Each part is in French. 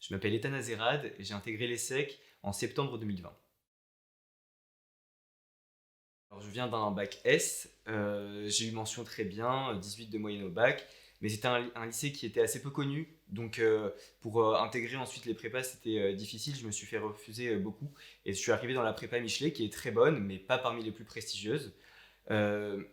Je m'appelle Ethan Azerad et j'ai intégré l'ESSEC en septembre 2020. Alors, je viens d'un bac S, j'ai eu mention très bien, 18 de moyenne au bac, mais c'était un lycée qui était assez peu connu, donc pour intégrer ensuite les prépas c'était difficile, je me suis fait refuser beaucoup et je suis arrivé dans la prépa Michelet qui est très bonne, mais pas parmi les plus prestigieuses. Euh,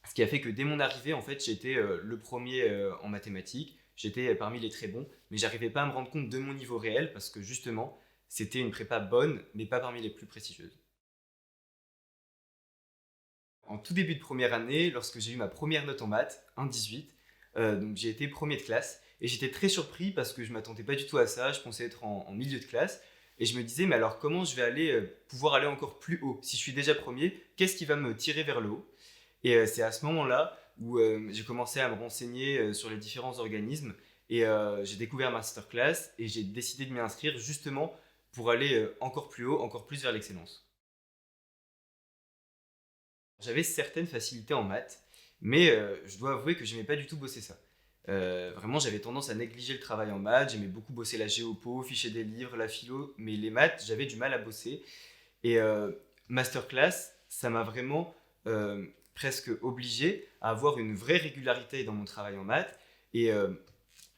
Ce qui a fait que dès mon arrivée, en fait, j'étais le premier en mathématiques, j'étais parmi les très bons, mais j'arrivais pas à me rendre compte de mon niveau réel parce que justement, c'était une prépa bonne, mais pas parmi les plus prestigieuses. En tout début de première année, lorsque j'ai eu ma première note en maths, 1,18, donc j'ai été premier de classe, et j'étais très surpris parce que je m'attendais pas du tout à ça, je pensais être en milieu de classe, et je me disais, mais alors comment je vais pouvoir aller encore plus haut? Si je suis déjà premier, qu'est-ce qui va me tirer vers le haut? Et c'est à ce moment-là où j'ai commencé à me renseigner sur les différents organismes et j'ai découvert Masterclass et j'ai décidé de m'y inscrire justement pour aller encore plus haut, encore plus vers l'excellence. J'avais certaines facilités en maths, mais je dois avouer que j'aimais pas du tout bosser ça. Vraiment, j'avais tendance à négliger le travail en maths, j'aimais beaucoup bosser la géopo, ficher des livres, la philo, mais les maths, j'avais du mal à bosser. Et Masterclass, ça m'a vraiment presque obligé à avoir une vraie régularité dans mon travail en maths. Et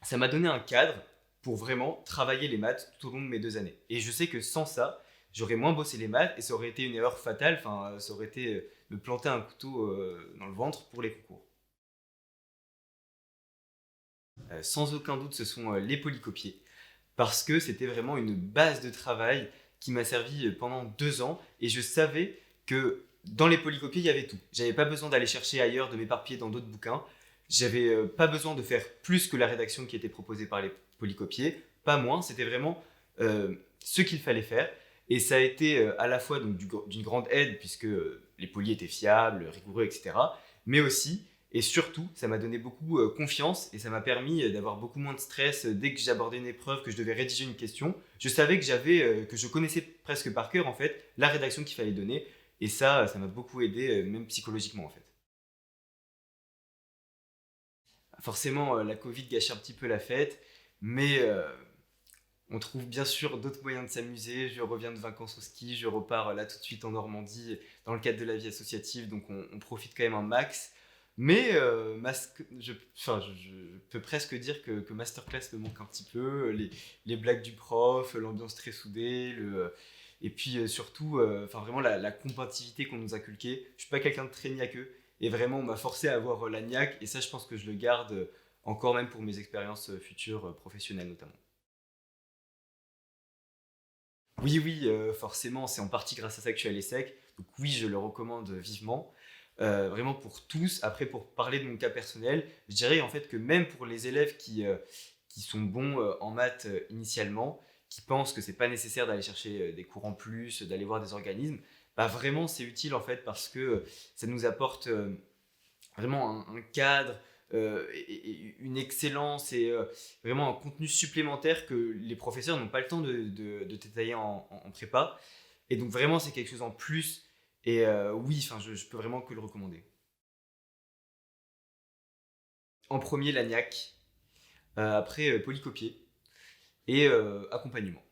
ça m'a donné un cadre pour vraiment travailler les maths tout au long de mes 2 années. Et je sais que sans ça, j'aurais moins bossé les maths et ça aurait été une erreur fatale. Enfin, ça aurait été me planter un couteau dans le ventre pour les concours. Sans aucun doute, ce sont les polycopiés. Parce que c'était vraiment une base de travail qui m'a servi pendant 2 ans et je savais que dans les polycopiés, il y avait tout. J'avais pas besoin d'aller chercher ailleurs, de m'éparpiller dans d'autres bouquins. J'avais pas besoin de faire plus que la rédaction qui était proposée par les polycopiés, pas moins. C'était vraiment ce qu'il fallait faire. Et ça a été à la fois donc, d'une grande aide, puisque les polys étaient fiables, rigoureux, etc. Mais aussi et surtout, ça m'a donné beaucoup confiance et ça m'a permis d'avoir beaucoup moins de stress dès que j'abordais une épreuve, que je devais rédiger une question. Je savais que je connaissais presque par cœur en fait la rédaction qu'il fallait donner et ça m'a beaucoup aidé, même psychologiquement en fait. Forcément, la Covid gâche un petit peu la fête, mais on trouve bien sûr d'autres moyens de s'amuser. Je reviens de vacances au ski, je repars là tout de suite en Normandie dans le cadre de la vie associative, donc on profite quand même un max. Mais je peux presque dire que Masterclass me manque un petit peu. Les blagues du prof, l'ambiance très soudée, et puis surtout, vraiment la combativité qu'on nous a culquée. Je suis pas quelqu'un de très niaqueux, et vraiment on m'a forcé à avoir la niaque, et ça je pense que je le garde encore même pour mes expériences futures professionnelles notamment. Oui, oui, forcément, c'est en partie grâce à ça que je suis à l'ESSEC. Donc oui, je le recommande vivement. Vraiment pour tous. Après, pour parler de mon cas personnel, je dirais en fait que même pour les élèves qui sont bons en maths initialement, qui pensent que c'est pas nécessaire d'aller chercher des cours en plus, d'aller voir des organismes, bah vraiment c'est utile en fait parce que ça nous apporte vraiment un cadre et une excellence et vraiment un contenu supplémentaire que les professeurs n'ont pas le temps de détailler en prépa. Et donc vraiment, c'est quelque chose en plus. Et oui, je peux vraiment que le recommander. En premier, l'agnac, après polycopier et accompagnement.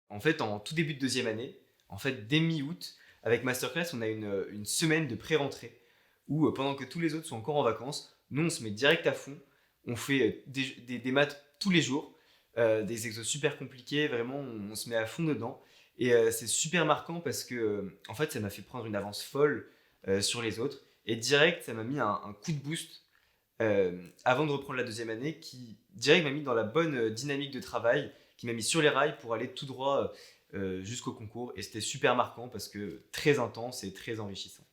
En fait, en tout début de deuxième année, en fait, dès mi-août, avec Masterclass, on a une semaine de pré-rentrée où, pendant que tous les autres sont encore en vacances, nous, on se met direct à fond. On fait des maths tous les jours, des exos super compliqués, vraiment, on se met à fond dedans. Et c'est super marquant parce que, en fait, ça m'a fait prendre une avance folle sur les autres. Et direct, ça m'a mis un coup de boost avant de reprendre la deuxième année qui direct m'a mis dans la bonne dynamique de travail, qui m'a mis sur les rails pour aller tout droit jusqu'au concours. Et c'était super marquant parce que très intense et très enrichissant.